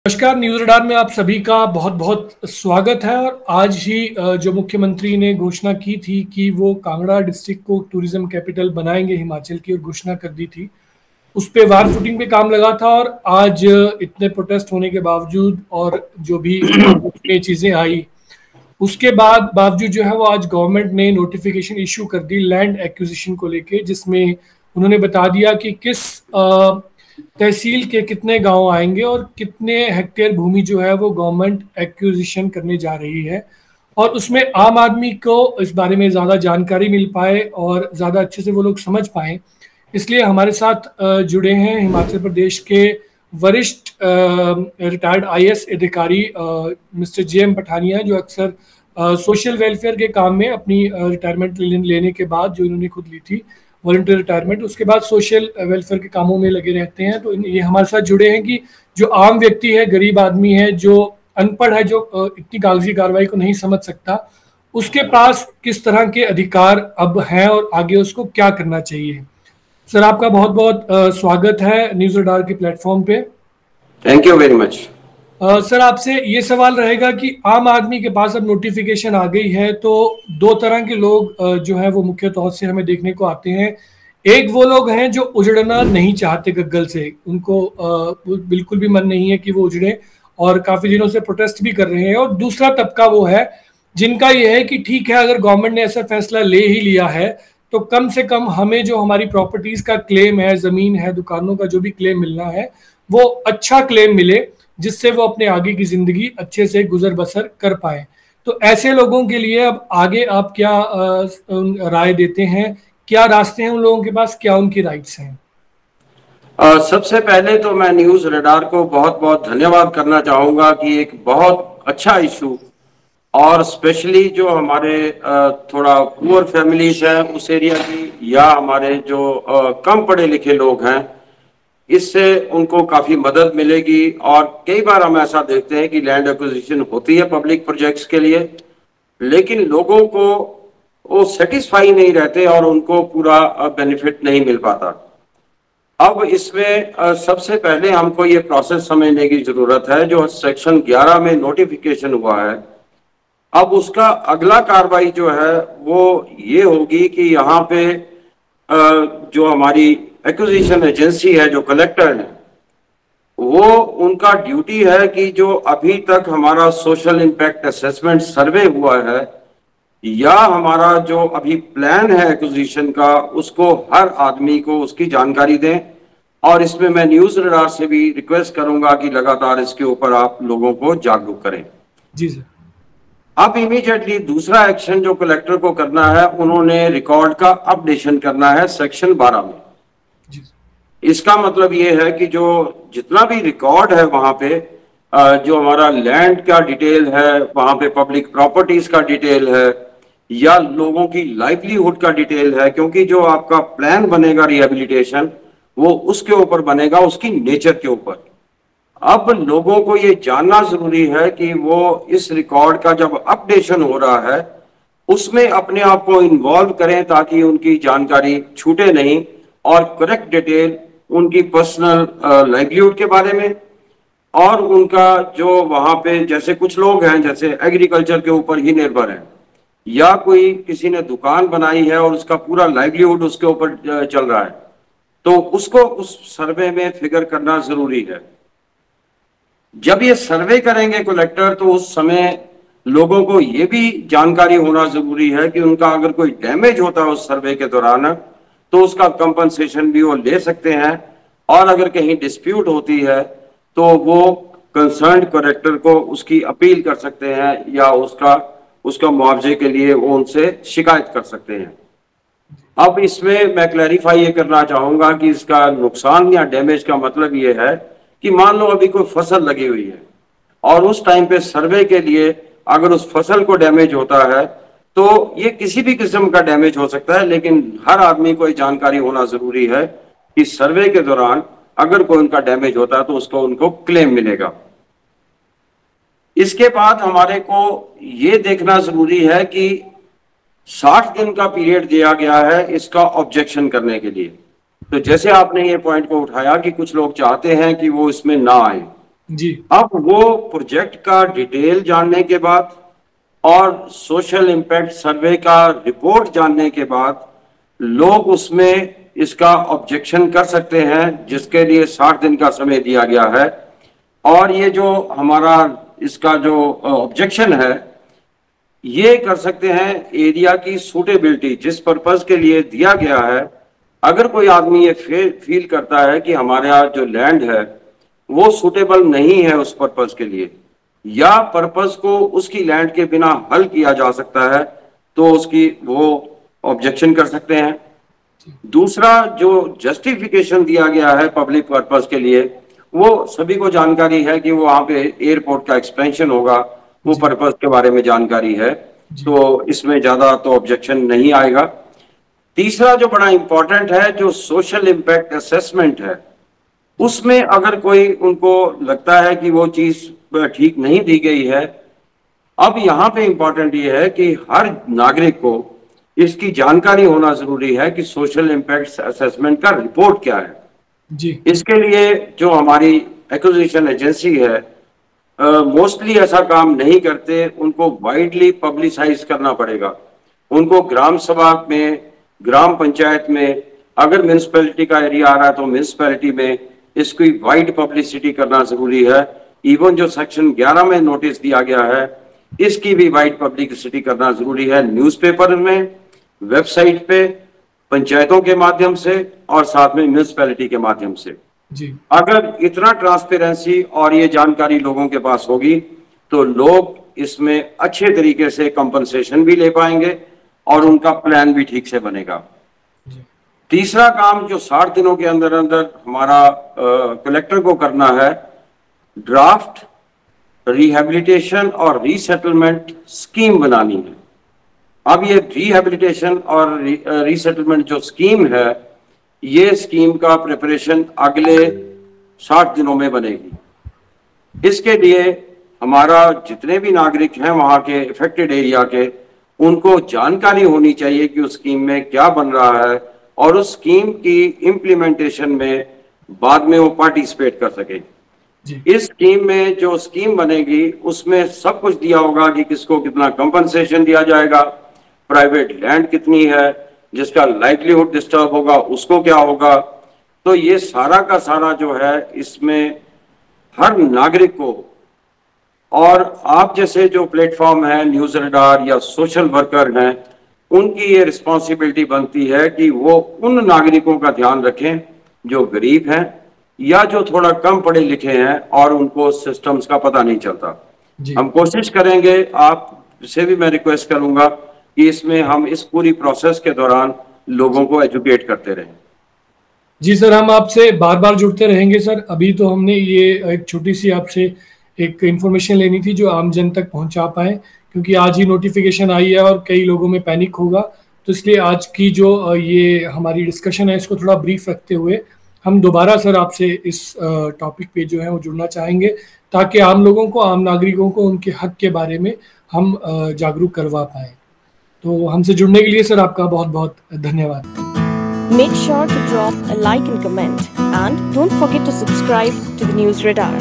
नमस्कार। News radar में आप सभी का बहुत बहुत स्वागत है। और आज ही जो मुख्यमंत्री ने घोषणा की थी कि वो कांगड़ा डिस्ट्रिक्ट को टूरिज्म कैपिटल बनाएंगे हिमाचल की, और घोषणा कर दी थी, उस पे वार फुटिंग पे काम लगा था। और आज इतने प्रोटेस्ट होने के बावजूद और जो भी ये चीजें आई उसके बावजूद जो है वो आज गवर्नमेंट ने नोटिफिकेशन इशू कर दी लैंड एक्विजिशन को लेके, जिसमें उन्होंने बता दिया कि किस तहसील के कितने गांव आएंगे और कितने हेक्टेयर भूमि जो है वो गवर्नमेंट एक्विजिशन करने जा रही है। और उसमें आम आदमी को इस बारे में ज़्यादा जानकारी मिल पाए और ज़्यादा अच्छे से वो लोग समझ पाए, इसलिए हमारे साथ जुड़े हैं हिमाचल प्रदेश के वरिष्ठ रिटायर्ड आईएएस अधिकारी मिस्टर जेएम पठानिया, जो अक्सर सोशल वेलफेयर के काम में अपनी रिटायरमेंट लेने के बाद, जो इन्होंने खुद ली थी वॉलंटियर रिटायरमेंट, उसके बाद सोशल वेलफेयर के कामों में लगे रहते हैं। तो ये हमारे साथ जुड़े हैं कि जो आम व्यक्ति है, गरीब आदमी है, जो अनपढ़ है, जो इतनी कागजी कार्रवाई को नहीं समझ सकता, उसके पास किस तरह के अधिकार अब हैं और आगे उसको क्या करना चाहिए। सर, आपका बहुत बहुत स्वागत है न्यूज रडार के प्लेटफॉर्म पे। Thank you very much. Sir, आपसे ये सवाल रहेगा कि आम आदमी के पास अब नोटिफिकेशन आ गई है, तो दो तरह के लोग जो है वो मुख्य तौर से हमें देखने को आते हैं। एक वो लोग हैं जो उजड़ना नहीं चाहते गग्गल से, उनको बिल्कुल भी मन नहीं है कि वो उजड़े और काफी दिनों से प्रोटेस्ट भी कर रहे हैं। और दूसरा तबका वो है जिनका ये है कि ठीक है, अगर गवर्नमेंट ने ऐसा फैसला ले ही लिया है तो कम से कम हमें जो हमारी प्रॉपर्टीज का क्लेम है, जमीन है, दुकानों का जो भी क्लेम मिलना है, वो अच्छा क्लेम मिले, जिससे वो अपने आगे की जिंदगी अच्छे से गुजर बसर कर पाए। तो ऐसे लोगों के लिए अब आगे आप क्या राय देते हैं? क्या रास्ते हैं उन लोगों के पास, क्या उनकी राइट्स हैं? सबसे पहले तो मैं न्यूज रडार को बहुत बहुत धन्यवाद करना चाहूंगा कि एक बहुत अच्छा इशू, और स्पेशली जो हमारे थोड़ा पुअर फैमिलीज हैं उस एरिया की, या हमारे जो कम पढ़े लिखे लोग हैं, इससे उनको काफी मदद मिलेगी। और कई बार हम ऐसा देखते हैं कि लैंड एक्विजिशन होती है पब्लिक प्रोजेक्ट्स के लिए, लेकिन लोगों को वो सेटिस्फाई नहीं रहते और उनको पूरा बेनिफिट नहीं मिल पाता। अब इसमें सबसे पहले हमको ये प्रोसेस समझने की जरूरत है। जो सेक्शन 11 में नोटिफिकेशन हुआ है, अब उसका अगला कार्रवाई जो है वो ये होगी कि यहाँ पे जो हमारी एक्विजिशन एजेंसी है, जो कलेक्टर है, वो उनका ड्यूटी है कि जो अभी तक हमारा सोशल इंपैक्ट असेसमेंट सर्वे हुआ है या हमारा जो अभी प्लान है एक्विजिशन का, उसको हर आदमी को उसकी जानकारी दें। और इसमें मैं न्यूज रडार से भी रिक्वेस्ट करूंगा कि लगातार इसके ऊपर आप लोगों को जागरूक करें। जी सर। अब इमीडिएटली दूसरा एक्शन जो कलेक्टर को करना है, उन्होंने रिकॉर्ड का अपडेशन करना है सेक्शन 12 में। इसका मतलब ये है कि जो जितना भी रिकॉर्ड है वहां पे, जो हमारा लैंड का डिटेल है, वहां पे पब्लिक प्रॉपर्टीज का डिटेल है, या लोगों की लाइवलीहुड का डिटेल है, क्योंकि जो आपका प्लान बनेगा रिहेबिलिटेशन, वो उसके ऊपर बनेगा, उसकी नेचर के ऊपर। अब लोगों को ये जानना जरूरी है कि वो इस रिकॉर्ड का जब अपडेशन हो रहा है उसमें अपने आप को इन्वॉल्व करें, ताकि उनकी जानकारी छूटे नहीं और करेक्ट डिटेल उनकी पर्सनल लाइवलीहुड के बारे में, और उनका जो वहां पे, जैसे कुछ लोग हैं जैसे एग्रीकल्चर के ऊपर ही निर्भर हैं, या कोई किसी ने दुकान बनाई है और उसका पूरा लाइवलीहुड उसके ऊपर चल रहा है, तो उसको उस सर्वे में फिगर करना जरूरी है। जब ये सर्वे करेंगे कलेक्टर, तो उस समय लोगों को ये भी जानकारी होना जरूरी है कि उनका अगर कोई डैमेज होता है उस सर्वे के दौरान, तो उसका कंपनसेशन भी वो ले सकते हैं। और अगर कहीं डिस्प्यूट होती है तो वो कंसर्न्ड कलेक्टर को उसकी अपील कर सकते हैं, या उसका मुआवजे के लिए वो उनसे शिकायत कर सकते हैं। अब इसमें मैं क्लैरिफाई ये करना चाहूंगा कि इसका नुकसान या डैमेज का मतलब ये है कि मान लो अभी कोई फसल लगी हुई है और उस टाइम पे सर्वे के लिए अगर उस फसल को डैमेज होता है, तो ये किसी भी किस्म का डैमेज हो सकता है, लेकिन हर आदमी को ये जानकारी होना जरूरी है कि सर्वे के दौरान अगर कोई उनका डैमेज होता है तो उनको क्लेम मिलेगा। इसके बाद हमारे को ये देखना जरूरी है कि 60 दिन का पीरियड दिया गया है इसका ऑब्जेक्शन करने के लिए। तो जैसे आपने ये पॉइंट को उठाया कि कुछ लोग चाहते हैं कि वो इसमें ना आए, जी। अब वो प्रोजेक्ट का डिटेल जानने के बाद और सोशल इम्पैक्ट सर्वे का रिपोर्ट जानने के बाद लोग उसमें इसका ऑब्जेक्शन कर सकते हैं, जिसके लिए 60 दिन का समय दिया गया है। और ये जो हमारा इसका जो ऑब्जेक्शन है, ये कर सकते हैं एरिया की सूटेबिलिटी, जिस पर्पस के लिए दिया गया है। अगर कोई आदमी ये फील करता है कि हमारे यहाँ जो लैंड है वो सूटेबल नहीं है उस पर्पस के लिए, या पर्पस को उसकी लैंड के बिना हल किया जा सकता है, तो उसकी वो ऑब्जेक्शन कर सकते हैं। दूसरा, जो जस्टिफिकेशन दिया गया है पब्लिक पर्पस के लिए, वो सभी को जानकारी है कि वो वहां पे एयरपोर्ट का एक्सपेंशन होगा, वो पर्पस के बारे में जानकारी है, तो इसमें ज्यादा तो ऑब्जेक्शन नहीं आएगा। तीसरा जो बड़ा इंपॉर्टेंट है, जो सोशल इम्पैक्ट असेसमेंट है, उसमें अगर कोई उनको लगता है कि वो चीज ठीक नहीं दी गई है, अब यहाँ पे इंपॉर्टेंट ये है कि हर नागरिक को इसकी जानकारी होना जरूरी है कि सोशल इम्पैक्ट असेसमेंट का रिपोर्ट क्या है जी। इसके लिए जो हमारी एक्विजिशन एजेंसी है मोस्टली ऐसा काम नहीं करते, उनको वाइडली पब्लिसाइज करना पड़ेगा। उनको ग्राम सभा में, ग्राम पंचायत में, अगर म्यूनिसिपैलिटी का एरिया आ रहा है तो म्यूनिसिपैलिटी में इसकी वाइड पब्लिसिटी करना जरूरी है। इवन जो सेक्शन 11 में नोटिस दिया गया है, इसकी भी वाइड पब्लिसिटी करना जरूरी है, न्यूज़पेपर में, वेबसाइट पे, पंचायतों के माध्यम से और साथ में म्यूनिसिपैलिटी के माध्यम से जी। अगर इतना ट्रांसपेरेंसी और ये जानकारी लोगों के पास होगी तो लोग इसमें अच्छे तरीके से कंपनसेशन भी ले पाएंगे और उनका प्लान भी ठीक से बनेगा। तीसरा काम जो 60 दिनों के अंदर अंदर हमारा कलेक्टर को करना है, ड्राफ्ट रिहैबिलिटेशन और रीसेटलमेंट स्कीम बनानी है। अब ये रिहैबिलिटेशन और रीसेटलमेंट जो स्कीम है, ये स्कीम का प्रिपरेशन अगले 60 दिनों में बनेगी। इसके लिए हमारा जितने भी नागरिक हैं वहां के इफेक्टेड एरिया के, उनको जानकारी होनी चाहिए कि उस स्कीम में क्या बन रहा है और उस स्कीम की इम्प्लीमेंटेशन में बाद में वो पार्टिसिपेट कर सके। इस स्कीम में जो स्कीम बनेगी उसमें सब कुछ दिया होगा कि किसको कितना कंपनसेशन दिया जाएगा, प्राइवेट लैंड कितनी है, जिसका लाइवलीहुड डिस्टर्ब होगा उसको क्या होगा। तो ये सारा का सारा जो है इसमें हर नागरिक को, और आप जैसे जो प्लेटफॉर्म है न्यूज़ रडार या सोशल वर्कर हैं, उनकी ये रिस्पॉन्सिबिलिटी बनती है कि वो उन नागरिकों का ध्यान रखें जो गरीब हैं या जो थोड़ा कम पढ़े लिखे हैं और उनको सिस्टम्स का पता नहीं चलता। हम कोशिश करेंगे, आपसे भी मैं रिक्वेस्ट करूंगा कि इसमें हम इस पूरी प्रोसेस के दौरान लोगों को एजुकेट करते रहें। जी सर, हम आपसे बार बार जुड़ते रहेंगे सर। अभी तो हमने ये एक छोटी सी आपसे एक इन्फॉर्मेशन लेनी थी जो आम जन तक पहुंचा पाए, क्योंकि आज ही नोटिफिकेशन आई है और कई लोगों में पैनिक होगा, तो इसलिए आज की जो ये हमारी डिस्कशन है इसको थोड़ा ब्रीफ रखते हुए हम दोबारा सर आपसे इस टॉपिक पे जो है वो जुड़ना चाहेंगे, ताकि आम लोगों को, आम नागरिकों को उनके हक के बारे में हम जागरूक करवा पाए। तो हमसे जुड़ने के लिए सर आपका बहुत बहुत धन्यवाद। Make sure to drop a like and comment, and don't forget to subscribe to the News Radar.